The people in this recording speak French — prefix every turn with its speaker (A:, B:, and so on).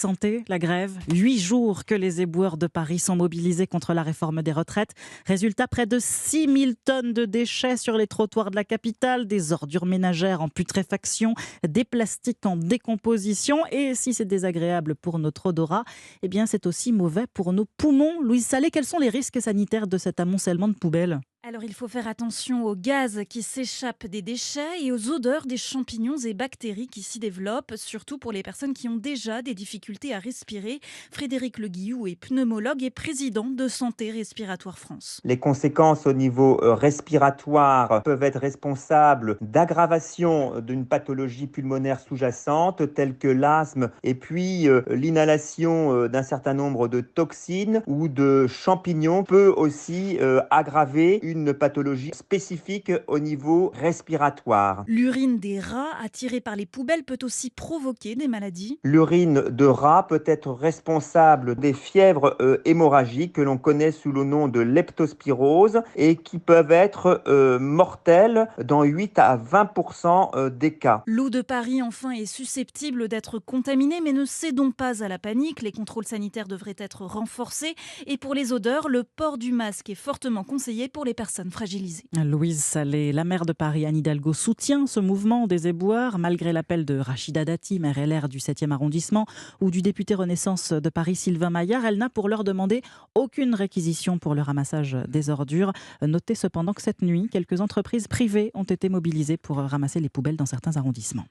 A: santé, la grève. 8 jours que les éboueurs de Paris sont mobilisés contre la réforme des retraites. Résultat, près de 6000 tonnes de déchets sur les trottoirs de la capitale, des ordures ménagères en putréfaction, des plastiques en décomposition. Et si c'est désagréable pour notre odorat, eh bien c'est aussi mauvais pour nos poumons. Louise Salé, quels sont les risques sanitaires de cet amoncellement de poubelles ?
B: Alors il faut faire attention aux gaz qui s'échappent des déchets et aux odeurs des champignons et bactéries qui s'y développent, surtout pour les personnes qui ont déjà des difficultés à respirer. Frédéric Le Guillou est pneumologue et président de Santé Respiratoire France.
C: Les conséquences au niveau respiratoire peuvent être responsables d'aggravation d'une pathologie pulmonaire sous-jacente telle que l'asthme et puis l'inhalation d'un certain nombre de toxines ou de champignons peut aussi aggraver une pathologie spécifique au niveau respiratoire.
B: L'urine des rats attirée par les poubelles peut aussi provoquer des maladies.
C: L'urine de rat peut être responsable des fièvres hémorragiques que l'on connaît sous le nom de leptospirose et qui peuvent être mortelles dans 8 à 20% des cas.
B: L'eau de Paris, enfin, est susceptible d'être contaminée, mais ne cédons pas à la panique. Les contrôles sanitaires devraient être renforcés. Et pour les odeurs, le port du masque est fortement conseillé pour les personnes fragilisées.
A: Louise Salé, la maire de Paris, Anne Hidalgo, soutient ce mouvement des éboueurs, malgré l'appel de Rachida Dati, maire LR du 7e arrondissement, ou du député Renaissance de Paris, Sylvain Maillard. Elle n'a pour leur demandé aucune réquisition pour le ramassage des ordures. Notez cependant que cette nuit, quelques entreprises privées ont été mobilisées pour ramasser les poubelles dans certains arrondissements.